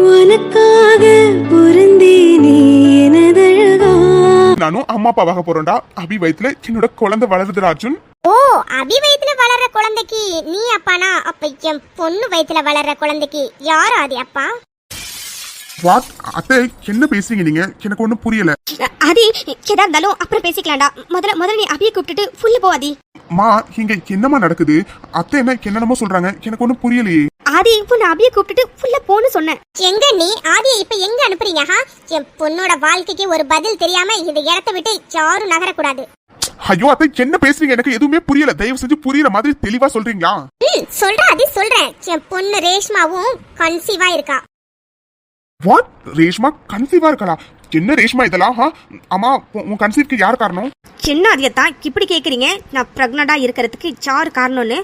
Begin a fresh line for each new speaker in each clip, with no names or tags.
உனக்காக பொருந்தேனே எனதழகா.
நானும் அம்மா அப்பாவாக போறேன்டா. அபி வயித்துல என்னோட குழந்தை வளருது அர்ஜுன்.
ஓ, அபி வயித்துல வளர்ற குழந்தைக்கு நீ அப்பானா? அப்ப என் பொண்ணு வயித்துல வளர்ற குழந்தைக்கு யார் ஆதி அப்பா?
வாட் அத்தை, என்ன பேசுறீங்க நீங்க? எனக்கு ஒண்ணும் புரியல.
ஆதி, எதா இருந்தாலும் அப்புறம் பேசிக்கலாம்டா. முதல்ல நீ அபியை கூப்பிட்டுட்டு ஃபுல்லு போ ஆதி.
மா, இங்க என்னமா நடக்குது? அத்தை என்னென்னமோ சொல்றாங்க, எனக்கு ஒண்ணும் புரியலையே.
ஆதி, இப்போ நான் அபியை கூப்பிட்டுட்டு ஃபுல்லா போன்னு சொன்னேன்.
எங்க நீ ஆதியை இப்ப எங்க அனுப்புறீங்க? என் பொண்ணோட வாழ்க்கைக்கு ஒரு பதில் தெரியாம இந்த இடத்தை விட்டு யாரும் நகரக்கூடாது.
ஐயோ அத்தை, என்ன பேசுறீங்க? எனக்கு எதுவுமே புரியல. தயவு செஞ்சு புரியுற மாதிரி தெளிவா சொல்றீங்களா?
சொல்றேன் ஆதி, சொல்றேன். என் பொண்ணு ரேஷ்மாவும் கன்சீவா இருக்கா.
வாட்? ரேஷ்மா கன்சீவா இருக்கலா? என்ன ரேஷ்மா இதெல்லாம்? அம்மா, உன் கன்சீவ்க்கு யார் காரணம்?
சின்ன ஆதியத்தான் இப்படி கேக்குறீங்க. நான் பிரெக்னண்டா இருக்கிறதுக்கு யார் காரணம்னு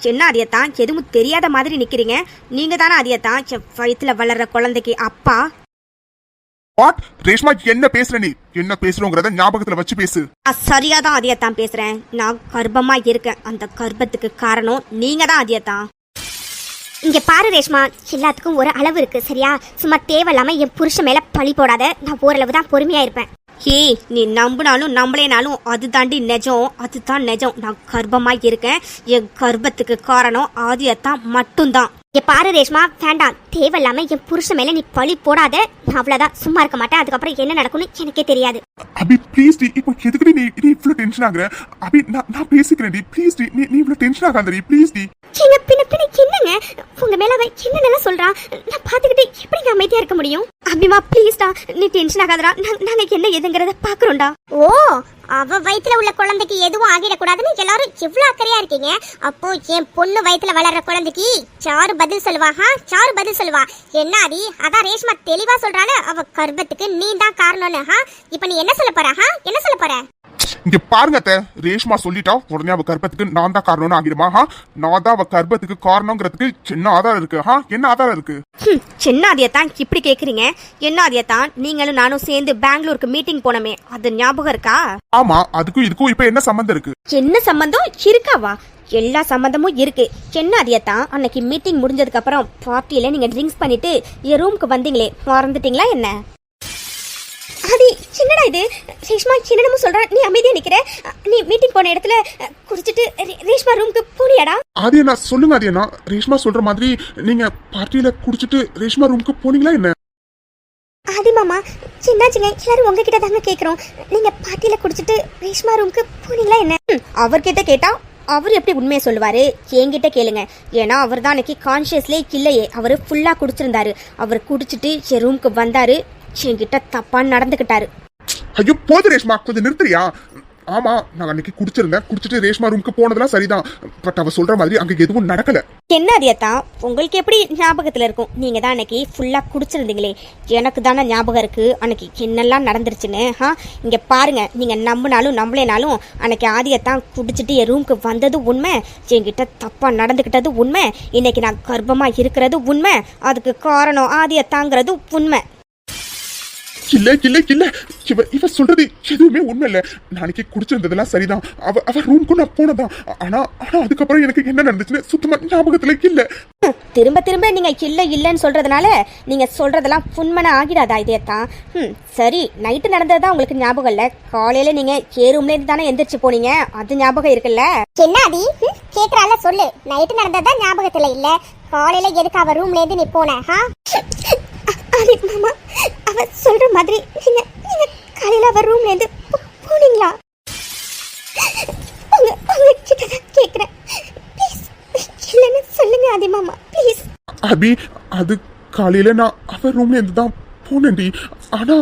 சின்ன ஆதியத்தான் எதுவும் தெரியாத மாதிரி நிக்கிறீங்க. நீங்க தானே ஆதியத்தான் வயித்துல வளர்ற குழந்தைக்கு அப்பா.
வாட்? ரேஷ்மா, என்ன பேசுற நீ? என்ன பேசுறோங்கிறத ஞாபகத்துல வச்சு பேசு.
சரியாதான் ஆதியத்தான் பேசுறேன். நான் கர்ப்பமா இருக்கேன். அந்த கர்ப்பத்துக்கு காரணம் நீங்க தான் ஆதியத்தான்.
இங்க பாரு ரேஷ்மா, எல்லாத்துக்கும் ஒரு அளவு இருக்கு சரியா? சும்மா தேவையில்லாம என் புருஷன் மேல பழி போடாத. நான் ஓரளவு தான் பொறுமையா இருப்பேன்.
ஏய், நீ நம்பினாலும் நம்பலேனாலும் அது தாண்டி நிஜம். அதுதான் நிஜம். நான் கர்ப்பமா இருக்கேன். என் கர்ப்பத்துக்கு காரணம் ஆதியத்தான் மட்டும்தான்.
இங்க பாரு ரேஷ்மா, வேண்டாம். தேவையில்லாம என் புருஷன் மேல நீ பழி போடாத. நான் அவ்வளவுதான், சும்மா இருக்க மாட்டேன். அதுக்கப்புறம் என்ன நடக்கும்னு எனக்கே தெரியாது.
அபி ப்ளீஸ் டி, இப்போ எதுக்கு நீ இவ்ளோ டென்ஷன் ஆகுற? அபி, நான் பேசிக்கிறேன் டி. ப்ளீஸ் டி, நீ இவ்ளோ டென்ஷன் ஆகாத டி. Please D.
சின்ன பின்ன என்னங்க உங்க மேல அவ என்னென்ன சொல்றான்? நான் பாத்துக்கிட்டு எப்படி அமைதியா இருக்க முடியும்?
அபிமா ப்ளீஸ்டா, நீ டென்ஷன் ஆகாதடா. நாங்க என்ன எதுங்கறத பாக்குறோம்டா.
ஓ, அவ வயித்துல உள்ள குழந்தைக்கு எதுவும் ஆகிடக்கூடாதுன்னு எல்லாரும் எவ்வளவு அக்கறையா இருக்கீங்க. அப்போ என் பொண்ணு வயித்துல வளர்ற குழந்தைக்கு சாரு பதில் சொல்லுவா. சாரு பதில் சொல்லுவா. என்ன ஆதி, அதான் ரேஷ்மா தெளிவா சொல்றாள, அவ கர்ப்பத்துக்கு நீ தான் காரணம்னு. இப்ப நீ என்ன சொல்ல போற? என்ன சொல்ல போற?
இங்க பாருங்க அத்தை, ரேஷ்மா சொல்லிட்டா உடனே அவ கர்ப்பத்துக்கு நான் தான் காரணம்னு ஆகிடுமா? நான் தான் அவ கர்ப்பத்துக்கு காரணம்ங்கிறதுக்கு என்ன ஆதாரம் இருக்கு? என்ன ஆதாரம் இருக்கு?
சின்ன ஆதியத்தான் இப்படி கேக்குறீங்க. என்ன ஆதியத்தான், நீங்களும் நானும் சேர்ந்து பெங்களூருக்கு மீட்டிங் போனோமே, அது ஞாபகம் இருக்கா?
ஆமா, அதுக்கும் இதுக்கும் இப்ப என்ன சம்பந்தம் இருக்கு?
என்ன சம்பந்தம் இருக்காவா? எல்லா சம்பந்தமும் இருக்கு. என்ன ஆதியத்தான், அன்னைக்கு மீட்டிங் முடிஞ்சதுக்கு அப்புறம் பார்ட்டியில நீங்க ட்ரிங்க்ஸ் பண்ணிட்டு என் ரூமுக்கு வந்தீங்களே, மறந்துட்டீங்களா என்ன? ஆதி, என்னடா இது? ரேஷ்மா என்னமோ சொல்றா, நீ அமைதியா நிக்கிற. நீ மீட்டிங் போன இடத்துல குடிச்சிட்டு ரேஷ்மா ரூமுக்கு போனியாடா?
ஆதி அண்ணா சொல்லுங்க. ஆதி அண்ணா, ரேஷ்மா சொல்ற மாதிரி நீங்க பார்ட்டியில குடிச்சிட்டு ரேஷ்மா ரூமுக்கு போனீங்களா என்ன?
ஆதி மாமா, என்னாச்சுங்க? எல்லாரும் உங்ககிட்ட தாங்க கேக்குறோம். நீங்க பார்ட்டியில குடிச்சிட்டு ரேஷ்மா ரூமுக்கு போனீங்களா என்ன? அவர்கிட்ட கேட்டா அவர் எப்படி உண்மையை சொல்லுவாரு? என்கிட்ட கேளுங்க. ஏன்னா அவர் தான் அன்னைக்கு கான்சியஸ்லே இல்லையே. அவரு ஃபுல்லா குடிச்சிருந்தாரு. அவர் குடிச்சிட்டு என் ரூமுக்கு வந்தாரு, என்கிட்ட தப்பா நடந்துக்கிட்டாரு.
ஐயோ போது ரேஷ்மா, கொஞ்சம் நிறுத்துறியா? ஆமா, நான் அன்னைக்கு குடிச்சிருந்தேன். குடிச்சிட்டு ரேஷ்மா ரூமுக்கு போனதெல்லாம் சரிதான். பட் அவ சொல்ற மாதிரி அங்க எதுவும் நடக்கல.
என்ன ஆதியத்தான், உங்களுக்கு எப்படி ஞாபகத்துல இருக்கும்? நீங்க தான் அன்னைக்கு ஃபுல்லா குடிச்சிருந்தீங்களே. எனக்கு தானே ஞாபகம் இருக்கு அன்னைக்கு என்னெல்லாம் நடந்துருச்சுன்னு. இங்க பாருங்க, நீங்க நம்பினாலும் நம்பலேனாலும் அன்னைக்கு ஆதியத்தான் குடிச்சிட்டு என் ரூமுக்கு வந்தது உண்மை. என்கிட்ட தப்பா நடந்துக்கிட்டது உண்மை. இன்னைக்கு நான் கர்ப்பமா இருக்கிறது உண்மை. அதுக்கு காரணம் ஆதியத்தாங்கிறது உண்மை.
இல்ல இல்ல இல்ல, இவ சொல்றது எதுவுமே உண்மை இல்ல. நாளைக்கு குடிச்சிருந்ததெல்லாம் சரிதான். அவ ரூமுக்கு நான் போனதான். ஆனா அதுக்கப்புறம் எனக்கு என்ன நடந்துச்சுன்னு சுத்தமா ஞாபகத்துல இல்ல.
திரும்ப திரும்ப நீங்க இல்ல இல்லன்னு சொல்றதுனால நீங்க சொல்றதெல்லாம் உண்மைன்னு ஆகிடாதா இதேத்தான்? சரி, நைட்டு நடந்ததுதான் உங்களுக்கு ஞாபகம் இல்ல. காலையில நீங்க ரூம்ல இருந்து தானே எந்திரிச்சு போனீங்க, அது ஞாபகம் இருக்குல்ல?
என்ன ஆதி கேக்குறால சொல்லு. நைட்டு நடந்ததுதான் ஞாபகத்துல இல்ல, காலையில எதுக்கு அவ ரூம்ல இருந்து நீ போன?
ஆதி மாமா, அவ சொல்ற மாதிரி நீங்க காலையில அவ ரூம்ல இருந்து போனீங்களா? உங்க கிட்ட தான் கேக்குறேன். ப்ளீஸ் இல்லன்னு சொல்லுங்க ஆதி மாமா, ப்ளீஸ்.
அபி, அது காலையில நான் அவ ரூம்ல இருந்து தான் போனேன்டி. ஆனா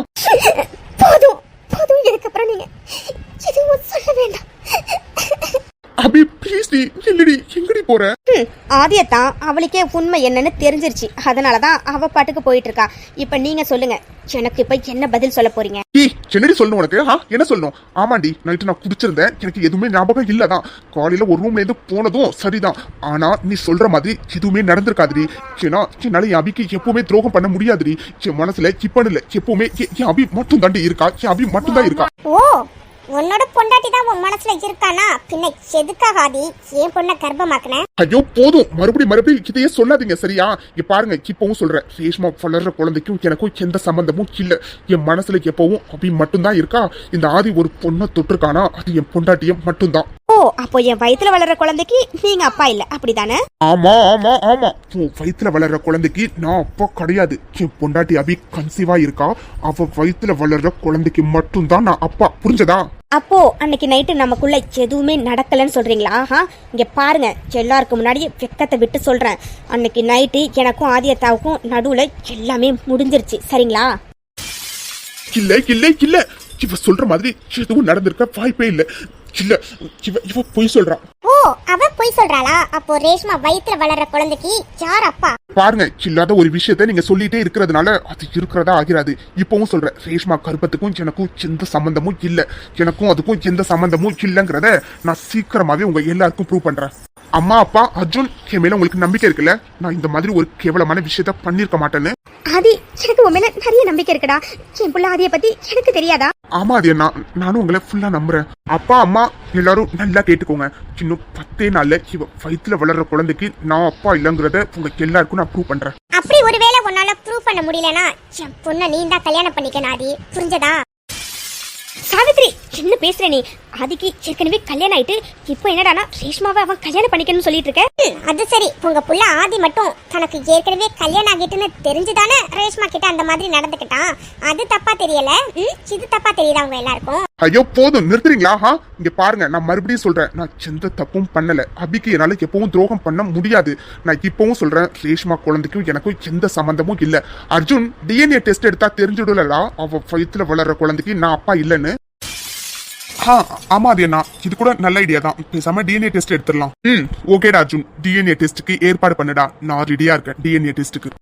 போதும் போதும், இதுக்கப்புறம் நீங்க எதுவும் சொல்ல வேண்டாம்.
அபி ப்ளீஸ் டி, இல்லடி, எங்கடி போற?
ஆதியத்தான் அவளுக்கே உண்மை என்னன்னு தெரிஞ்சிருச்சு. அதனாலதான் அவ பாட்டுக்கு போயிட்டு இருக்கா. இப்ப நீங்க சொல்லுங்க, எனக்கு இப்ப என்ன பதில் சொல்ல போறீங்க?
என்னடி சொல்லணும் உனக்கு? என்ன சொல்லணும்? ஆமாண்டி, நைட்டு நான் குடிச்சிருந்தேன். எனக்கு எதுவுமே ஞாபகம் இல்லதான். காலையில ஒரு ரூம்ல இருந்து போனதும் சரிதான். ஆனா நீ சொல்ற மாதிரி எதுவுமே நடந்திருக்காதுடி. ஏன்னா என்னால என் அபிக்கு எப்பவுமே துரோகம் பண்ண முடியாதுடி. என் மனசுல இப்ப இல்ல, எப்பவுமே என் அபி மட்டும் தாண்டி இருக்கா. என் அபி மட்டும் தான் இருக்கா.
ஓ, உன்னோட பொண்டாட்டி தான் உன் மனசுல இருக்கானா பின்ன எதுக்காக ஆதி என் பொண்ணை கர்ப்பமாக்குன?
ஐயோ போதும், மறுபடியும் இதையே சொல்லாதீங்க சரியா? இங்க பாருங்க, இப்பவும் சொல்றேன், ரேஷ்மா வளர்ற குழந்தைக்கும் எனக்கும் எந்த சம்பந்தமும் இல்ல. என் மனசுல எப்பவும் அபி மட்டும்தான் இருக்கா. இந்த ஆதி ஒரு பொண்ணை தொட்டிருக்கானா, அது என் பொண்டாட்டியம் மட்டும்தான்.
ஓ, அப்போ என் வயித்துல வளர்ற குழந்தைக்கு நீங்க அப்பா இல்ல, அப்படிதானே?
ஆமா ஆமா ஆமா, வயித்துல வளர்ற குழந்தைக்கு நான் அப்பா கிடையாது. என் பொண்டாட்டி அபி கன்சீவா இருக்கா. அவ வயித்துல வளர்ற குழந்தைக்கு மட்டும்தான் நான் அப்பா. புரிஞ்சதா?
அப்போ அன்னைக்கு நைட்டு நமக்குள்ள எதுவுமே நடக்கலன்னு சொல்றீங்களா? இங்க பாருங்க, எல்லாருக்கும் முன்னாடி வெக்கத்தை விட்டு சொல்றேன், அன்னைக்கு நைட்டு எனக்கும் ஆதியத்தாவுக்கும் நடுவுல எல்லாமே முடிஞ்சிருச்சு, சரிங்களா?
இல்ல இல்ல இல்ல, இவ சொல்ற மாதிரி எதுவும் நடந்திருக்க வாய்ப்பே இல்ல. இல்ல, இவ பொய் சொல்றா.
ஓ, அவ பொய் சொல்றாளா? அப்போ ரேஷ்மா வயித்துல வளர்ற குழந்தைக்கு யார் அப்பா?
பாருங்க, இல்லாத ஒரு விஷயத்த நீங்க சொல்லிட்டே இருக்கிறதுனால அது இருக்கிறதா ஆகிறாது. இப்பவும் சொல்றேன், ரேஷ்மா கர்ப்பத்துக்கும் எனக்கும் எந்த சம்பந்தமும் இல்ல. எனக்கும் அதுக்கும் எந்த சம்பந்தமும் இல்லங்கிறத நான் சீக்கிரமாவே உங்க எல்லாருக்கும் ப்ரூவ் பண்றேன். அம்மா அப்பா அர்ஜுன், என் மேல உங்களுக்கு நம்பிக்கை இருக்குல்ல? நான் இந்த மாதிரி ஒரு கேவலமான விஷயத்த பண்ணிருக்க மாட்டேன்னு.
ஆதி, எனக்கு உன் மேல நிறைய நம்பிக்கை இருக்குடா. என் புள்ள ஆதியை பத்தி எனக்கு தெரியாதா?
ஆமா, அது நானும் உங்களை ஃபுல்லா நம்புறேன். அப்பா அம்மா எல்லாரும் நல்லா கேட்டுக்கோங்க. இன்னும் 10 நாள்ல இவ வயித்துல வளர்ற குழந்தைக்கு நான் அப்பா இல்லங்கிறத உங்க எல்லாருக்கும் நான் ப்ரூவ் பண்றேன்.
அப்படி ஒருவேளை உன்னால ப்ரூவ் பண்ண முடியலனா என் பொண்ணை நீ தான் கல்யாணம் பண்ணிக்கணும் ஆதி, புரிஞ்சதா?
சாவித்ரி, என்ன பேசுற நீ? ஆதிக்கு ஏற்கனவே கல்யாணம் ஆயிட்டு இப்போ என்னடானா ரேஷ்மாவை அவன் கல்யாணம் பண்ணிக்கணும்னு சொல்லிட்டு இருக்க?
அது சரி, உங்க புள்ள ஆதி மட்டும் தனக்கு ஏற்கனவே கல்யாணம் ஆகிட்டுன்னு தெரிஞ்சுதானே ரேஷ்மா கிட்ட அந்த மாதிரி நடந்துக்கிட்டான். அது தப்பா தெரியல, இது தப்பா தெரியுதா உங்க எல்லாருக்கும்?
ஐயோ போதும், நிறுத்துறீங்களா? இங்க பாருங்க, நான் மறுபடியும் சொல்றேன், நான் எந்த தப்பும் பண்ணல. அபிக்கு என்னால எப்பவும் துரோகம் பண்ண முடியாது. நான் இப்பவும் சொல்றேன், ரேஷ்மா குழந்தைக்கும் எனக்கும் எந்த சம்பந்தமும் இல்ல. அர்ஜுன் டிஎன்ஏ டெஸ்ட் எடுத்தா தெரிஞ்சிடலா அவ வயித்துல வளர்ற குழந்தைக்கு நான் அப்பா இல்லன்னு. ஆமா, அது என்ன, இது கூட நல்ல ஐடியா தான். பேசாம டிஎன்ஏ டெஸ்ட் எடுத்துடலாம். ஓகேடா அர்ஜுன், டிஎன்ஏ டெஸ்ட்டுக்கு ஏற்பாடு பண்ணுடா. நான் ரெடியா இருக்கேன் டிஎன்ஏ டெஸ்ட்டுக்கு.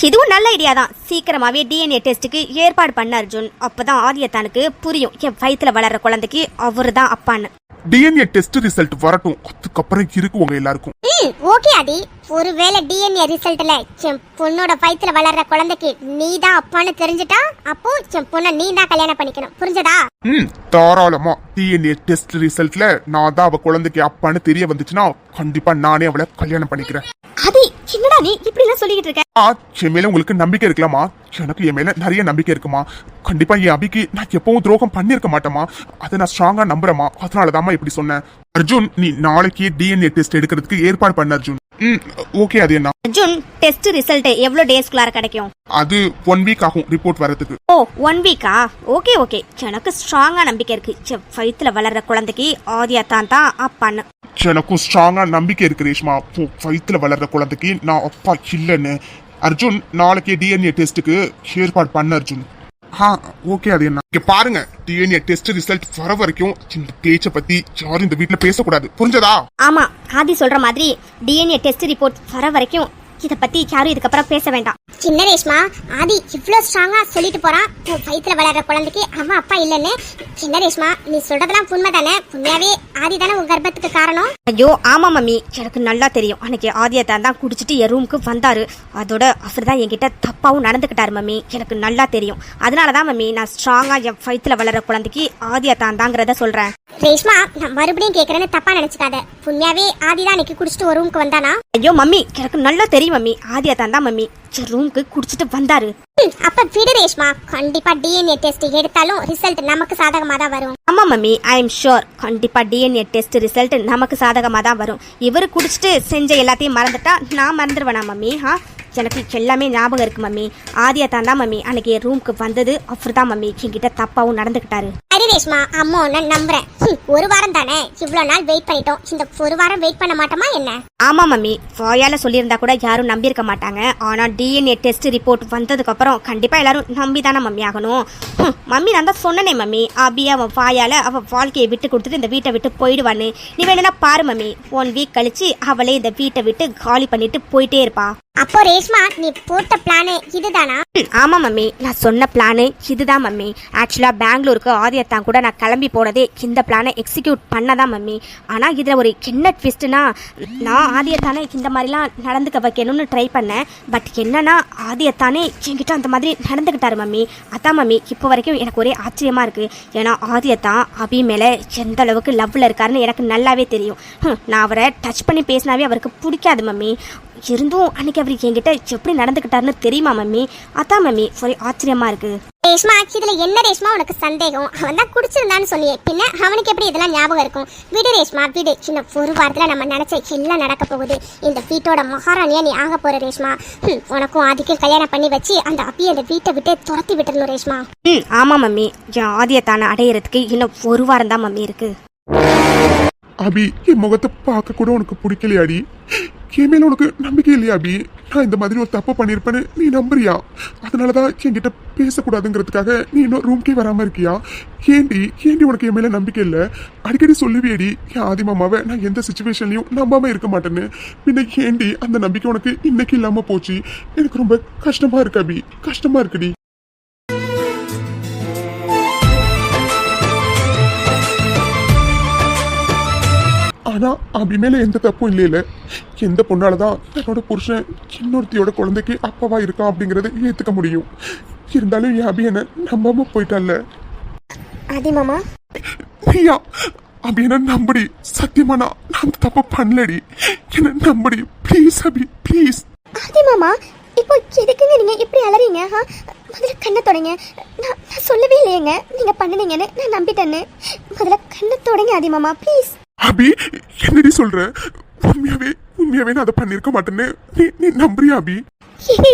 இதுவும் நல்ல ஐடியா தான். சீக்கிரமாவே டிஎன்ஏ டெஸ்ட்டுக்கு ஏற்பாடு பண்ண அர்ஜுன். அப்பதான் ஆதியத்தானுக்கு புரியும் என் வயித்துல வளர்ற குழந்தைக்கு அவரு தான் அப்பான்னு.
டிஎன்ஏ டெஸ்ட் ரிசல்ட் வரட்டும், அதுக்கப்புறம் இருக்கு உங்க எல்லாருக்கும்.
ஓகே ஆதி, ஒருவேளை டிஎன்ஏ ரிசல்ட்ல என் பொண்ணோட வயித்துல வளர்ற குழந்தைக்கு நீ தான் அப்பான்னு தெரிஞ்சுட்டா அப்போ என் பொண்ணை நீ தான் கல்யாணம் பண்ணிக்கணும், புரிஞ்சதா?
தாராளமா. டிஎன்ஏ டெஸ்ட் ரிசல்ட்ல நான் தான் அவ குழந்தைக்கு அப்பான்னு தெரிய வந்துச்சுன்னா கண்டிப்பா நானே அவளை கல்யாணம் பண்ணிக்கிறேன்.
ஆதி, என்னடா நீ இப்படி எல்லாம் சொல்லிட்டு இருக்க?
என் மேல உங்களுக்கு நம்பிக்கை இருக்கலாமா? எனக்கு என் மேல நிறைய நம்பிக்கை இருக்குமா. கண்டிப்பா என் அபிக்கு நான் எப்பவும் துரோகம் பண்ணிருக்க மாட்டேமா. அதை நான் ஸ்ட்ராங்கா நம்புறேமா. அதனாலதாமா இப்படி சொன்னேன். அர்ஜுன், நீ நாளைக்கு டிஎன்ஏ டெஸ்ட் எடுக்கிறதுக்கு ஏற்பாடு பண்ண அர்ஜுன். ஓகே, அது என்ன?
அர்ஜுன், டெஸ்ட் ரிசல்ட் எவ்வளவு டேஸ்க்குள்ளார கிடைக்கும்?
அது 1 வீக் ஆகும் ரிப்போர்ட் வரதுக்கு.
ஓ, 1 வீக்கா? ஓகே ஓகே, எனக்கு ஸ்ட்ராங்கா நம்பிக்கை இருக்கு வயித்துல வளர்ற குழந்தைக்கு ஆதியாத்தான் தான் அப்பான்னு.
எனக்கும் ஸ்ட்ராங்கா நம்பிக்கை இருக்கு ரேஷ்மா, வயித்துல வளர்ற குழந்தைக்கு நான் அப்பா இல்லைன்னு. அர்ஜுன், நாளைக்கு டிஎன்ஏ டெஸ்ட்டுக்கு ஏற்பாடு பண்ண அர்ஜுன். ஓகே, அது என்ன? இங்க பாருங்க, டிஎன்ஏ டெஸ்ட் ரிசல்ட் வர வரைக்கும் இந்த பேச்ச பத்தி யாரும் இந்த வீட்ல பேசக்கூடாது, புரிஞ்சதா?
ஆமா, ஆதி சொல்ற மாதிரி டிஎன்ஏ டெஸ்ட் ரிப்போர்ட் வர வரைக்கும் இத பத்தி யாரும் இதுக்கப்புறம் பேச வேண்டாம்.
சின்ன ரேஷ்மா, ஆதி இவ்ளோ ஸ்ட்ராங்கா சொல்லிட்டு போறான் வயித்துல வளர்ற குழந்தைக்கு அவன் அப்பா இல்லன்னு. சின்ன ரேஷ்மா, நீ சொல்றதெல்லாம் உண்மைதானே? உண்மையாவே ஆதி தானே உன் கர்ப்பத்துக்கு காரணம்?
ஐயோ ஆமா மம்மி, எனக்கு நல்லா தெரியும். அன்னைக்கு ஆதியத்தான் தான் குடிச்சிட்டு என் ரூமுக்கு வந்தாரு. அதோட அவர் தான் என்கிட்ட தப்பாவும் நடந்துக்கிட்டாரு மம்மி, எனக்கு நல்லா தெரியும். அதனாலதான் மம்மி நான் ஸ்ட்ராங்கா என் வயித்துல வளர்ற குழந்தைக்கு ஆதியத்தான் தாங்கிறத சொல்றேன்.
ரேஷ்மா, நான் மறுபடியும் கேக்குறேன்னு தப்பா நினைச்சுக்காத. உண்மையாவே ஆதி தான் அன்னைக்கு குடிச்சிட்டு ஒரு ரூமுக்கு வந்தானா?
ஐயோ மம்மி, எனக்கு நல்லா தெரியும் மம்மி. ஆதியத்தான் தான் மம்மி ரூமுக்கு குடிச்சிட்டு வந்தாரு.
அப்ப விடு ரேஷ்மா, கண்டிப்பா டிஎன்ஏ டெஸ்ட் எடுத்தாலும் ரிசல்ட் நமக்கு சாதகமா தான் வரும்.
ஆமா மம்மி, ஐ எம் ஷூர். கண்டிப்பா டிஎன்ஏ டெஸ்ட் ரிசல்ட் நமக்கு சாதகமா தான் வரும். இவரு குடிச்சிட்டு செஞ்ச எல்லாத்தையும் மறந்துட்டா நான் மறந்துடுவேனா மம்மி? எனக்கு எல்லாமே ஞாபகம் இருக்கு மம்மி. ஆதியத்தான் தான் மம்மி அன்னைக்கு ரூமுக்கு வந்தது. அவர் தான் மம்மி என்கிட்ட தப்பாவும் நடந்துக்கிட்டாரு.
சரி ரேஷ்மா, அம்மா நான் நம்புறேன். ஒரு வாரம் தானே, இவ்வளவு நாள் வெயிட் பண்ணிட்டோம். இந்த ஒரு வாரம் வெயிட் பண்ண மாட்டோமா என்ன?
ஆமா மம்மி, வாயால சொல்லியிருந்தா கூட யாரும் நம்பியிருக்க மாட்டாங்க. ஆனா டிஎன்ஏ டெஸ்ட் ரிப்போர்ட் வந்ததுக்கு அப்புறம் கண்டிப்பா எல்லாரும் நம்பி தானே மம்மி ஆகணும். மம்மி நான் தான் சொன்னனே மம்மி, அபி அவன் வாயால அவ வாழ்க்கையை விட்டு கொடுத்துட்டு இந்த வீட்டை விட்டு போயிடுவான்னு. நீ வேணும்னா பாரு மம்மி, 1 வீக் கழிச்சு அவளே இந்த வீட்டை விட்டு காலி பண்ணிட்டு போயிட்டே இருப்பா.
அப்போ ரேஷ்மா, நீ போட்ட பிளான் இதுதானா?
ஆமாம் மம்மி, நான் சொன்ன பிளானு இதுதான் மம்மி. ஆக்சுவலாக பெங்களூருக்கு ஆதியத்தான் கூட நான் கிளம்பி போனதே இந்த பிளானை எக்ஸிக்யூட் பண்ண தான் மம்மி. ஆனால் இதில் ஒரு என்ன ட்விஸ்ட்டுனா, நான் ஆதியத்தானே இந்த மாதிரிலாம் நடந்துக்க வைக்கணும்னு ட்ரை பண்ணேன். பட் என்னன்னா ஆதியத்தானே என்கிட்ட அந்த மாதிரி நடந்துக்கிட்டாரு மம்மி. அதான் மம்மி இப்போ வரைக்கும் எனக்கு ஒரே ஆச்சரியமாக இருக்குது. ஏன்னா ஆதியத்தான் அபி மேலே எந்த அளவுக்கு லவ்வில் இருக்காருன்னு எனக்கு நல்லாவே தெரியும். நான் அவரை டச் பண்ணி பேசினாவே அவருக்கு பிடிக்காது மம்மி. இருந்தும் அன்னைக்கு அவருக்கு என்கிட்ட எப்படி நடந்துக்கிட்டாருன்னு தெரியுமா மம்மி? அதான் மம்மி ஒரே ஆச்சரியமா இருக்கு.
ரேஷ்மா, இதுல என்ன ரேஷ்மா உனக்கு சந்தேகம்? அவன் தான் குடிச்சிருந்தான்னு சொல்லியே, பின்ன அவனுக்கு எப்படி இதெல்லாம் ஞாபகம் இருக்கும்? விடு ரேஷ்மா விடு. இன்னும் ஒரு வாரத்துல நம்ம நினைச்ச எல்லாம் நடக்க போகுது. இந்த வீட்டோட மகாராணியா நீ ஆக போற ரேஷ்மா. உனக்கும் ஆதிக்கும் கல்யாணம் பண்ணி வச்சு அந்த அப்பியை அந்த வீட்டை விட்டு துரத்தி விட்டுறணும் ரேஷ்மா.
ஆமா மம்மி, என் ஆதியத்தான அடையிறதுக்கு இன்னும் ஒரு வாரம் தான் மம்மி இருக்கு.
அபி, என் முகத்தை பார்க்க கூட உனக்கு பிடிக்கலையாடி? என் மேல உனக்கு நம்பிக்கை இல்லையா அபி? நான் இந்த மாதிரி ஒரு தப்பு பண்ணியிருப்பேன்னு நீ நம்புறியா? அதனாலதான் என்கிட்ட பேசக்கூடாதுங்கிறதுக்காக நீ இன்னும் ரூம்கே வராம இருக்கியா? ஏண்டி உனக்கு என் மேல நம்பிக்கை இல்லை? அடிக்கடி சொல்லுவியடி என் ஆதி மாமாவை நான் எந்த சுச்சுவேஷன்லயும் நம்பாம இருக்க மாட்டேன்னு. பின்ன ஏண்டி அந்த நம்பிக்கை உனக்கு இன்னைக்கு இல்லாம போச்சு? எனக்கு ரொம்ப கஷ்டமா இருக்கு அபி, கஷ்டமா இருக்குடி. ஆனா அபி மேல எந்த தப்பும் இல்லையில. எந்த பொண்ணாலதான் தன்னோட புருஷன் இன்னொருத்தியோட குழந்தைக்கு அப்பாவா இருக்கான் அப்படிங்கறத ஏத்துக்க முடியும். இருந்தாலும் என் அபி என்ன நம்பாம போயிட்டால.
ஆதி மாமா,
நீயா அபி என்ன நம்படி? சத்தியமா நான் அந்த தப்பு பண்ணலடி, என்ன நம்படி ப்ளீஸ் அபி, ப்ளீஸ்.
ஆதி மாமா, இப்போ எதுக்குங்க நீங்க இப்படி அலறீங்க? முதல்ல கண்ணை தொடங்க. நான் சொல்லவே இல்லையேங்க நீங்க பண்ணுனீங்கன்னு. நான் நம்பிட்டேன்னு. முதல்ல கண்ணை தொடங்க ஆதி மாமா, ப்ளீஸ்.
அபி, என்னடி சொல்ற? உண்மையாவே நான் அதை பண்ணிருக்க மாட்டேன்னு நீ நம்புறியா அபி?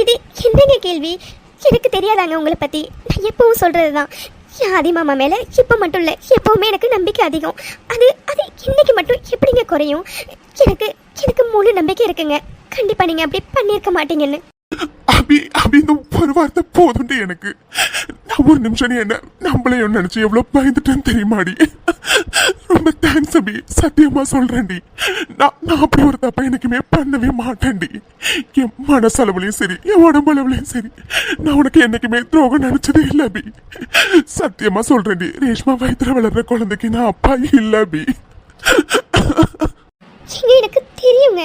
இது என்னங்க கேள்வி? எனக்கு தெரியாதாங்க உங்களை பத்தி. நான் எப்பவும் சொல்றதுதான், ஆதி மாமா மேல இப்ப மட்டும் இல்ல, எப்பவுமே எனக்கு நம்பிக்கை அதிகம். அது இன்னைக்கு மட்டும் எப்படிங்க குறையும்? எனக்கு முழு நம்பிக்கை இருக்குங்க. கண்டிப்பா நீங்க அப்படி பண்ணிருக்க மாட்டீங்கன்னு.
அபி இந்த ஒரு வார்த்தை போதுண்டு எனக்கு. நான் ஒரு நிமிஷம் நீ என்ன நம்மளையோ நினைச்சு எவ்வளவு பயந்துட்டேன்னு தெரியுமாடி? ரொம்ப தேங்க்ஸ் அபி, சத்தியமா சொல்றேன்டி. நான் அப்படி ஒரு தப்பா எனக்குமே பண்ணவே மாட்டேன்டி. என் மனசளவுலையும் சரி, என் உடம்பளவுலையும் சரி, நான் உனக்கு என்னைக்குமே துரோகம் நினைச்சதே இல்லை அபி. சத்தியமா சொல்றேன்டி, ரேஷ்மா வயித்துல வளர்ற குழந்தைக்கு நான் அப்பா இல்லை அபி.
எனக்கு தெரியுங்க,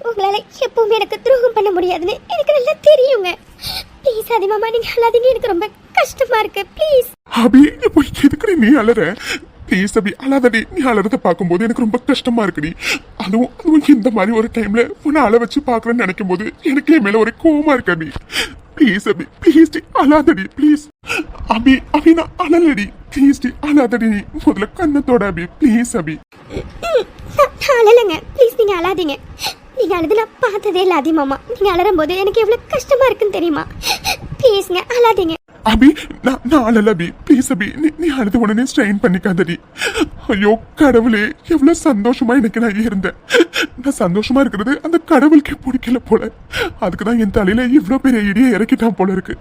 உங்களால எப்பவுமே எனக்கு துரோகம் பண்ண முடியாதுன்னு எனக்கு நல்லா தெரியுங்க. ப்ளீஸ் ஆதி மாமா, நீங்க அழாதீங்க. எனக்கு ரொம்ப கஷ்டமா இருக்கு, ப்ளீஸ்.
அபி, இப்போ எதுக்குடி நீ அலற? ப்ளீஸ் அபி, அழாதடி. நீ அலறத பார்க்கும்போது எனக்கு ரொம்ப கஷ்டமா இருக்குடி. அதுவும் இந்த மாதிரி ஒரு டைம்ல உன்னை அழ வச்சு பாக்குறேன்னு நினைக்கும் போது எனக்கு என் மேல ஒரு கோவமா இருக்கு அபி. ப்ளீஸ் அபி, ப்ளீஸ் டி, அழாதடி ப்ளீஸ். அபி நான் அழலடி, ப்ளீஸ் டி, அழாதடி. முதல்ல கண்ணத்தோட அபி, ப்ளீஸ் அபி.
நான் அழலைங்க, ப்ளீஸ் நீங்க அழாதீங்க. நீங்க அழுது நான் பார்த்ததே இல்லை ஆதி மாமா. நீங்க அழறும் போது எனக்கு எவ்வளவு கஷ்டமா இருக்குன்னு தெரியுமா? ப்ளீஸ்ங்க அழாதீங்க.
அபி, நான் அழல அபி, ப்ளீஸ் அபி. நீ அழுது உடனே ஸ்ட்ரெயின் பண்ணிக்காதடி. ஐயோ கடவுளே, எவ்வளவு சந்தோஷமா எனக்கு நான் இருந்தேன். நான் சந்தோஷமா இருக்கிறது அந்த கடவுளுக்கு பிடிக்கல போல. அதுக்குதான் என் தலையில இவ்வளவு பெரிய இடியை இறக்கிட்டான் போல இருக்கு.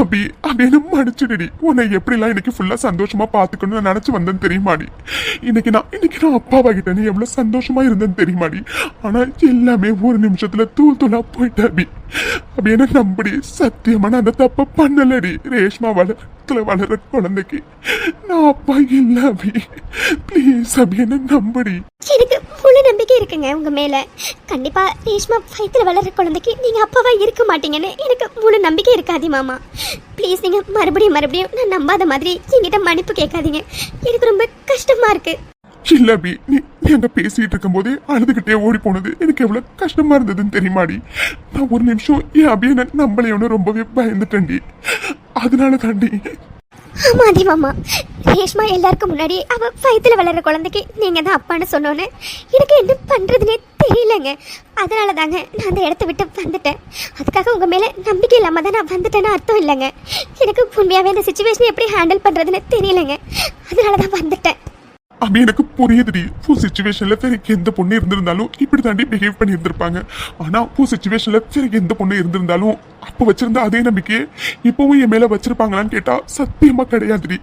அபி என்ன மன்னிச்சுடி. உன்னை எப்படிலாம் இன்னைக்கு ஃபுல்லா சந்தோஷமா பாத்துக்கணும்னு நினைச்சு வந்தேன்னு தெரியுமாடி? இன்னைக்கு நான் அப்பாவாகிட்டேன். நீ எவ்வளவு சந்தோஷமா இருந்தேன்னு தெரியுமாடி? ஆனா எல்லாமே ஒரு நிமிஷத்துல தூளா போயிட்ட அபி. என்ன நம்படி, சத்தியமா நான் அந்த தப்ப பண்ணலடி. ரேஷ்மா வளர்ற குழந்தைக்கு நான் அப்பா இல்ல அபி. ப்ளீஸ் அபி, என்ன நம்படி.
எனக்கு முழு நம்பிக்கை இருக்குங்க உங்க மேல. கண்டிப்பா ரேஷ்மா வயித்துல வளர்ற குழந்தைக்கு நீங்க அப்பாவா இருக்க மாட்டீங்கன்னு எனக்கு முழு நம்பிக்கை இருக்காதி மாமா. ப்ளீஸ் நீங்க மறுபடியும் நான் நம்பாத மாதிரி என்கிட்ட மன்னிப்பு கேட்காதீங்க. எனக்கு ரொம்ப கஷ்டமா இருக்கு.
இல்ல அபி, நீ அங்க பேசிட்டு இருக்கும் போதே அழுதுகிட்டே ஓடி போனது எனக்கு எவ்வளவு கஷ்டமா இருந்ததுன்னு தெரியுமாடி? நான் ஒரு நிமிஷம் என் அபியை நம்மளையோன்னு ரொம்பவே பயந்துட்டேன்டி. அதனால தாண்டி.
ஆமா ஆதி மாமா, ரேஷ்மா எல்லாருக்கும் முன்னாடி அவ வயித்துல வளர்ற குழந்தைக்கு நீங்க தான் அப்பான்னு சொன்னோன்னு எனக்கு என்ன பண்றதுன்னே தெரியலங்க. அதனால தாங்க நான் அந்த இடத்த விட்டு வந்துட்டேன். அதுக்காக உங்க மேல நம்பிக்கை இல்லாம தான் நான் வந்துட்டேன்னு அர்த்தம் இல்லைங்க. எனக்கு உண்மையாவே இந்த சிச்சுவேஷன் எப்படி ஹேண்டில் பண்றதுன்னு தெரியலங்க. அதனால தான் வந்துட்டேன்.
அபி எனக்கு புரியுதுடி. பூ சிச்சுவேஷன்ல வேற எந்த பொண்ணு இருந்திருந்தாலும் இப்படி தாண்டி பிஹேவ் பண்ணி இருந்திருப்பாங்க. ஆனா பூ சிச்சுவேஷன்ல வேற எந்த பொண்ணு இருந்திருந்தாலும் அப்ப வச்சிருந்த அதே நம்பிக்கையை இப்பவும் என் மேல வச்சிருப்பாங்களான்னு கேட்டா சத்தியமா கிடையாதுடி.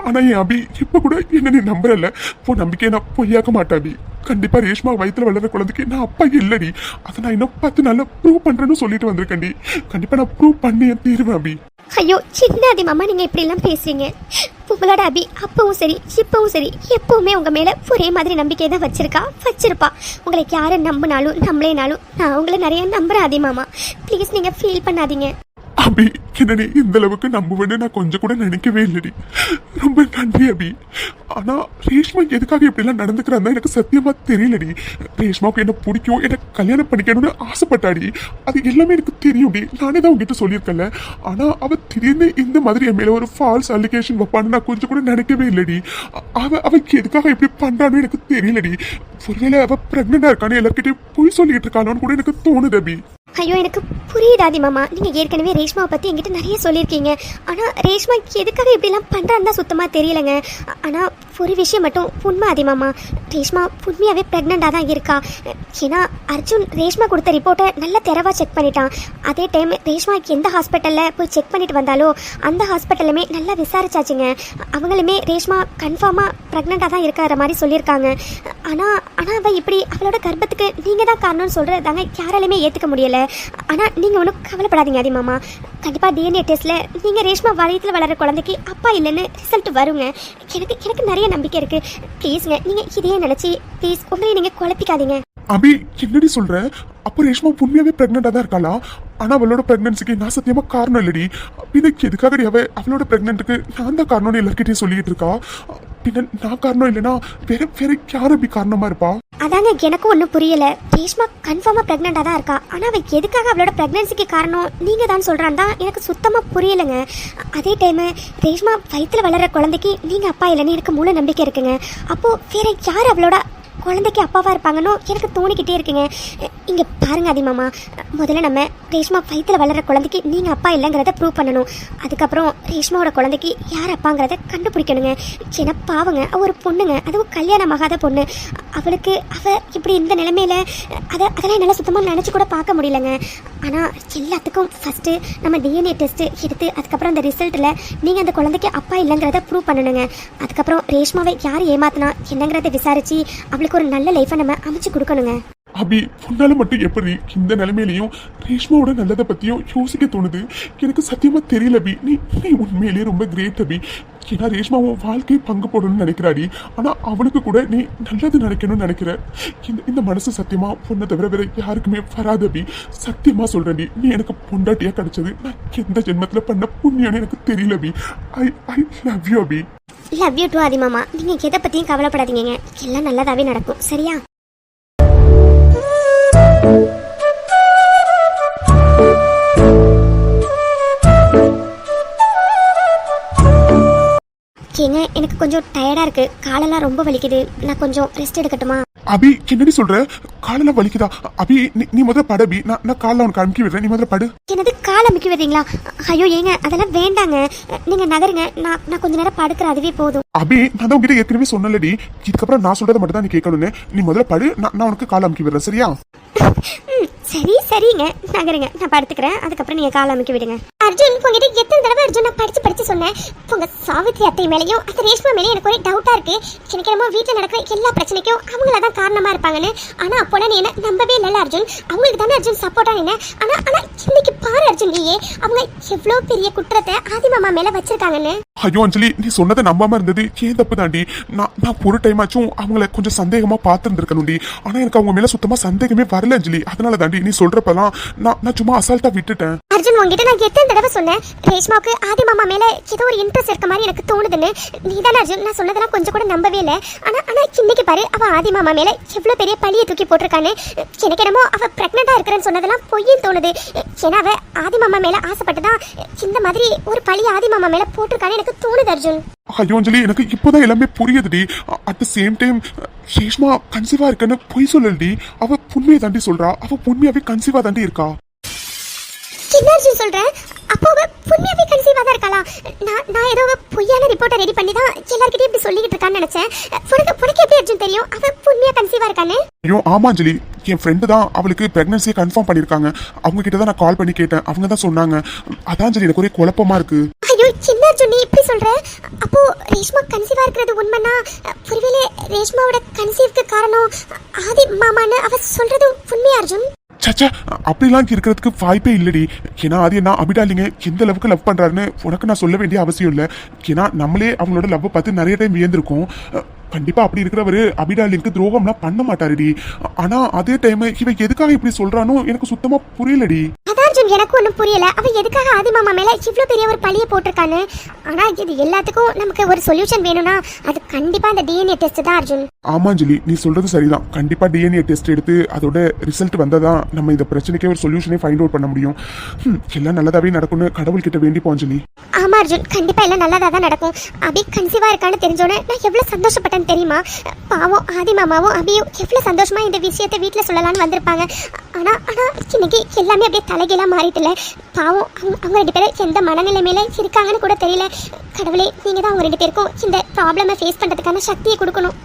ஆனா என் அபி இப்ப கூட என்ன நீ நம்புறல, இப்போ நம்பிக்கையை நான் பொய்யாக்க மாட்டாடி. கண்டிப்பா ரேஷ்மா வயித்துல வளர்ற குழந்தைக்கு நான் அப்பா இல்லடி. அதை நான் இன்னும் 10 நாள்ல ப்ரூவ் பண்றேன்னு சொல்லிட்டு வந்திருக்கேன்டி. கண்டிப்பா நான் ப்ரூவ் பண்ணி தீருவேன் அபி.
ஐயோ சின்ன அதி மாமா, நீங்க இப்படி எல்லாம் பேசுறீங்க. உங்களோட அபி அப்பவும் சரி இப்பவும் சரி எப்பவுமே உங்க மேல ஒரே மாதிரி நம்பிக்கை தான் வச்சிருப்பா. உங்களுக்கு யாரை நம்பினாலும் நம்மளேனாலும் நான் உங்களை நிறைய நம்புறேன் அதி மாமா. ப்ளீஸ் நீங்க ஃபீல் பண்ணாதீங்க.
அபி என்ன நீ இந்த அளவுக்கு நம்புவேன்னு நான் கொஞ்சம் கூட நினைக்கவே இல்லடி. ரொம்ப நன்றி அபி. ஆனா ரேஷ்மா எதுக்காக இப்படி எல்லாம் நடந்துக்கிறான்னு எனக்கு சத்தியமா தெரியலடி. ரேஷ்மாவுக்கு என்ன பிடிக்கும், என்ன கல்யாணம் பண்ணிக்கணும்னு ஆசைப்பட்டாடி. அது எல்லாமே எனக்கு தெரியும்டி. நானே தான் உங்ககிட்ட சொல்லியிருக்கல. ஆனா அவ திடீர்னு இந்த மாதிரி என் மேல ஒரு ஃபால்ஸ் அலிகேஷன் வைப்பான்னு நான் கொஞ்சம் கூட நினைக்கவே இல்லடி. அவளுக்கு எதுக்காக இப்படி பண்றான்னு எனக்கு தெரியலடி. ஒருவேளை அவ பிரெக்னெண்டா இருக்கான்னு எல்லார்கிட்டயும் பொய் சொல்லிட்டு இருக்கானோன்னு கூட எனக்கு தோணுது அபி.
ஐயோ எனக்கு புரியுது ஆதி மாமா. நீங்க ஏற்கனவே ரேஷ்மாவை பத்தி என்கிட்ட நிறைய சொல்லியிருக்கீங்க. ஆனா ரேஷ்மா எதுக்காக இப்படிலாம் பண்றான்னு தான் சுத்தமா தெரியலங்க. ஆனா ஒரு விஷயம் மட்டும் உண்மை ஆதி மாமா, ரேஷ்மா உண்மையாவே பிரெக்னெண்டா தான் இருக்கா. ஏன்னா அர்ஜுன் ரேஷ்மா கொடுத்த ரிப்போர்ட்டை நல்லா தெரவா செக் பண்ணிட்டான். அதே டைம் ரேஷ்மா எந்த ஹாஸ்பிட்டல்ல போய் செக் பண்ணிட்டு வந்தாலோ அந்த ஹாஸ்பிட்டலுமே நல்லா விசாரிச்சாச்சுங்க. அவங்களுமே ரேஷ்மா கன்ஃபார்மா பிரெக்னெண்டா தான் இருக்கிற மாதிரி சொல்லியிருக்காங்க. ஆனா அவ இப்படி அவளோட கர்ப்பத்துக்கு நீங்க தான் காரணம்னு சொல்றதாங்க யாராலுமே ஏத்துக்க முடியல. ஆனா நீங்க ஒன்றும் கவலைப்படாதீங்க ஆதி மாமா. கண்டிப்பா டிஎன்ஏ டெஸ்ட்ல நீங்க ரேஷ்மா வயித்துல வளர்ற குழந்தைக்கு அப்பா இல்லைன்னு ரிசல்ட் வருங்க. எனக்கு நிறைய நம்பிக்கை இருக்கு. ப்ளீஸ்ங்க நீங்க இதையே நினைச்சு ப்ளீஸ் உங்களை நீங்க குழப்பிக்காதீங்க.
அபி என்னடி சொல்ற? அப்ப ரேஷ்மா உண்மையாவே பிரெக்னெண்டா தான் இருக்காளா? ஆனா அவளோட பிரெக்னன்சிக்கு நான் சத்தியமா காரணம் இல்லடி. இதுக்கு எதுக்காக அவளோட பிரெக்னென்ட்டுக்கு நான் தான் காரணம்னு எல்லார்கிட்டையும் சொல்லிட்டு இருக்கா. பின்ன நான் காரணம் இல்லைன்னா வேற யாரும் அப்படி காரணமா இருப்பா?
அதாங்க எனக்கும் ஒன்றும் புரியல. ரேஷ்மா கன்ஃபார்மா பிரெக்னெண்டா தான் இருக்கா. ஆனா அவ எதுக்காக அவளோட பிரெக்னன்சிக்கு காரணம் நீங்க தான் சொல்றான் தான் எனக்கு சுத்தமா புரியலங்க. அதே டைம் ரேஷ்மா வயித்துல வளர்ற குழந்தைக்கு நீங்க அப்பா இல்லைன்னு எனக்கு முழு நம்பிக்கை இருக்குங்க. அப்போ வேற யார் அவளோட குழந்தைக்கு அப்பாவா இருப்பாங்கன்னு எனக்கு தோணிக்கிட்டே இருக்குங்க. இங்க பாருங்க அதிமாமா, முதல்ல நம்ம ரேஷ்மா வயித்துல வளர்ற குழந்தைக்கு நீங்க அப்பா இல்லைங்கிறத ப்ரூவ் பண்ணணும். அதுக்கப்புறம் ரேஷ்மாவோட குழந்தைக்கு யார் அப்பாங்கிறத கண்டுபிடிக்கணுங்க. ஏன்னா பாவங்க அவ ஒரு பொண்ணுங்க, அதுவும் கல்யாணம் ஆகாத பொண்ணு. அவளுக்கு அவ இப்படி இந்த நிலைமையில அதெல்லாம் என்னால் சுத்தமாக நினச்சி கூட பார்க்க முடியலங்க. ஆனால் எல்லாத்துக்கும் ஃபஸ்ட்டு நம்ம டிஎன்ஏ டெஸ்ட்டு எடுத்து அதுக்கப்புறம் அந்த ரிசல்ட்டில் நீங்கள் அந்த குழந்தைக்கு அப்பா இல்லைங்கிறத ப்ரூவ் பண்ணணுங்க. அதுக்கப்புறம் ரேஷ்மாவை யார் ஏமாத்தினா என்னங்கிறத விசாரித்து அவளுக்கு ஒரு நல்ல லைஃப்பை நம்ம அமைச்சு கொடுக்கணுங்க.
அபி உன்னால மட்டும் எப்படி இந்த நிலைமையிலையும் ரேஷ்மாவோட நல்லதை பத்தியும் யோசிக்க தோணுது? எனக்கு சத்தியமா தெரியல அபி. நீ உண்மையிலேயே ரொம்ப கிரேட் அபி. ஏன்னா ரேஷ்மாவும் வாழ்க்கையை பங்கு போடணும்னு நினைக்கிறாடி. ஆனா அவளுக்கு கூட நீ நல்லது நினைக்கணும்னு நினைக்கிற. இந்த மனசு சத்தியமா பொண்ணை தவிர வேற யாருக்குமே வராது அபி. சத்தியமா சொல்றேன், நீ எனக்கு பொண்டாட்டியா கிடைச்சது நான் எந்த ஜென்மத்துல பண்ண புண்ணியம்னு எனக்கு தெரியல Abhi. I love you Abhi.
Love you too ஆதிமாமா. நீங்க எதை பத்தியும் கவலைப்படாதீங்க, எல்லாம் நல்லதாவே நடக்கும். சரியா? ஏங்க எனக்கு கொஞ்சம் டயர்டா இருக்கு, காலெல்லாம் ரொம்ப வலிக்குது. நான் கொஞ்சம் ரெஸ்ட் எடுக்கட்டுமா?
அபி என்னடி சொல்ற? காலெல்லாம் வலிக்குதா? அபி நீ முதல்ல படு அபி. நான் காலில் உனக்கு அமுக்கி விடுறேன், நீ முதல்ல படு.
என்னது கால் அமுக்கி விடுறீங்களா? ஐயோ ஏங்க அதெல்லாம் வேண்டாங்க, நீங்க நகருங்க. நான் கொஞ்ச நேரம் படுக்கிற அதுவே போதும்.
அபி நான் தான் உங்ககிட்ட ஏற்கனவே சொன்னலடி, இதுக்கப்புறம் நான் சொல்றதை மட்டும் தான் நீ கேட்கணும்னு. நீ முதல்ல படு, நான் உனக்கு கால் அமுக்கி விடுறேன். சரியா?
சரிங்க நகருங்க, நான் படுத்துக்கிறேன். அதுக்கப்புறம் நீங்க கால் அமுக்கி விடுங்க. அர்ஜுன் உங்ககிட்ட எத்தனை தடவை அர்ஜுன் நான் படிச்சு சொன்னேன். உங்க சாவித்ரி அத்தை மேலேயும் அந்த ரேஷ்மா மேலேயும் எனக்கு ஒரே டவுட்டா இருக்கு. எனக்கு என்னமோ வீட்டில் நடக்கிற எல்லா பிரச்சனைக்கும் அவங்கள தான் காரணமா இருப்பாங்கன்னு. ஆனா அப்போனா நீ என்ன நம்பவே இல்லை அர்ஜுன். அவங்களுக்கு தானே அர்ஜுன் சப்போர்ட்டா நின்ன. ஆனா இன்னைக்கு பாரு அர்ஜுன், நீயே அவங்க எவ்வளவு பெரிய குற்றத்தை ஆதிமாமா மேல வச்சிருக்காங்கன்னு.
ஐயோ அஞ்சலி, நீ சொன்னதை நம்பாம இருந்தது ஏன் தப்பு தாண்டி. நான் ஒரு டைம் ஆச்சும் அவங்கள கொஞ்சம் சந்தேகமா பார்த்துருந்துருக்கணும்டி. ஆனா எனக்கு அவங்க மேல சுத்தமா சந்தேகமே வரல அஞ்சலி. அதனால தாண்டி நீ சொல்றப்பெல்லாம் நான் சும்மா அசால்ட்டா விட்டுட்டேன்.
அர்ஜுன் உங்ககிட்ட நான் எத்தனை தடவை சொன்னேன், ரேஷ்மாவுக்கு ஆதிமாமா மேல ஏதோ ஒரு இன்ட்ரெஸ்ட் இருக்க மாதிரி எனக்கு தோணுதுன்னு. நீ தானே அர்ஜுன் நான் சொன்னதெல்லாம் கொஞ்சம் கூட நம்பவே இல்லை. ஆனா இன்னைக்கு பாரு அவ ஆதிமாமா மேல எவ்வளவு பெரிய பழியை தூக்கி போட்டிருக்கான்னு. எனக்கு என்னமோ அவ பிரெக்னெண்டா இருக்கிறேன்னு சொன்னதெல்லாம் பொய்ன்னு தோணுது. ஏன்னா அவ ஆதிமாமா மேல ஆசைப்பட்டுதான் இந்த மாதிரி ஒரு பழி ஆதிமாமா மேல போட்டிருக்கான்னு எனக்கு தோணுது அர்ஜுன்.
ஐயோ அஞ்சலி, எனக்கு இப்போதான் எல்லாமே புரியுதுடி. At the same time Reshma கன்சீவா இருக்குன்னு பொய் சொல்லலடி. அவ உண்மையை தாண்டி சொல்றா. அவ உண்மையாவே கன்சீவா தாண்டி இருக்கா.
என்ன அர்ஜுன் சொல்ற? அப்போ அவ உண்மையாவே கன்சீவா தான் இருக்காளா? நான் ஏதோ பொய்யான ரிப்போர்ட்டை ரெடி பண்ணி தான் எல்லார்கிட்டயும் இப்படி சொல்லிக்கிட்டு இருக்கான்னு நினைச்சேன். உனக்கு எப்படி அர்ஜுன் தெரியும் அவ உண்மையா கன்சீவா இருக்கான்னு?
ஐயோ ஆமா அஞ்சலி, என் ஃப்ரெண்டு தான் அவளுக்கு பிரெக்னன்சியை கன்ஃபார்ம் பண்ணியிருக்காங்க. அவங்க கிட்ட தான் நான் கால் பண்ணி கேட்டேன், அவங்க தான் சொன்னாங்க. அதான் அஞ்சலி எனக்கு ஒரே குழப்பமா இருக்கு.
ஐயோ என்ன அர்ஜுன் நீ இப்படி சொல்ற? அப்போ ரேஷ்மா கன்சீவா இருக்கிறது உண்மைனா ஒருவேளை ரேஷ்மாவோட கன்சீவ்க்கு காரணம் ஆதி மாமான்னு அவ சொல்றது உண்மையா அர்ஜுன்?
சச்சா, அப்படிலாம் இருக்கிறதுக்கு வாய்ப்பே இல்லடி. ஏன்னா அது என்ன அபிடாலிங்க எந்த அளவுக்கு லவ் பண்றாருன்னு உனக்கு நான் சொல்ல வேண்டிய அவசியம் இல்லை. ஏன்னா நம்மளே அவங்களோட லவ் பார்த்து நிறைய டைம் வியந்திருக்கோம். கண்டிப்பா அப்படி இருக்கிறவரு அபிடாலிங்க்கு துரோகம்லாம் பண்ண மாட்டாருடி. ஆனா அதே டைம் இவன் எதுக்காக இப்படி சொல்றானோ எனக்கு சுத்தமா புரியலடி.
அதான் அர்ஜுன் எனக்கு ஒன்றும் புரியல. அவ எதுக்காக ஆதி மாமா மேல இவ்வளோ பெரிய ஒரு பழியை போட்டிருக்கான்னு. ஆனா இது எல்லாத்துக்கும் நமக்கு ஒரு சொல்யூஷன் வேணும்னா அது கண்டிப்பா அந்த டிஎன்ஏ டெஸ்ட் தான் அர்ஜுன்.
ஆமா அஞ்சலி, நீ சொல்றது சரிதான். கண்டிப்பா டிஎன்ஏ டெஸ்ட் எடுத்து அதோட ரிசல்ட் வந்தாதான் நம்ம இந்த பிரச்சனைக்கே ஒரு சொல்யூஷனே ஃபைண்ட் அவுட் பண்ண முடியும். எல்லாம் நல்லதாவே நடக்கும்னு கடவுள் கிட்ட வேண்டிப்போம் அஞ்சலி.
ஆமா அர்ஜுன், கண்டிப்பா எல்லாம் நல்லதா தான் நடக்கும். அபி கன்சீவா இருக்கான்னு தெரிஞ்சோன்னே நான் எவ்வளவு சந்தோஷப்பட்டேன்னு தெரியுமா? பாவம் ஆதி மாமாவும் அபியும் எவ்வளவு சந்தோஷமா இந்த விஷயத்தை வீட்டுல சொல்லலாம்னு வந்திருப்பாங்க. ஆனா இன்னைக்கு எல்லாமே அப்படியே தலைகீழா மாறிட்டுல. பாவம் அவங்க 2 பேரும் எந்த மனநிலைமையில இருக்காங்கன்னு கூட தெரியல. கடவுளே, நீங்க தான் அவங்க 2 பேருக்கும் இந்த ப்ராப்ளமை ஃபேஸ் பண்றதுக்கான சக்தியை கொடுக்கணும்.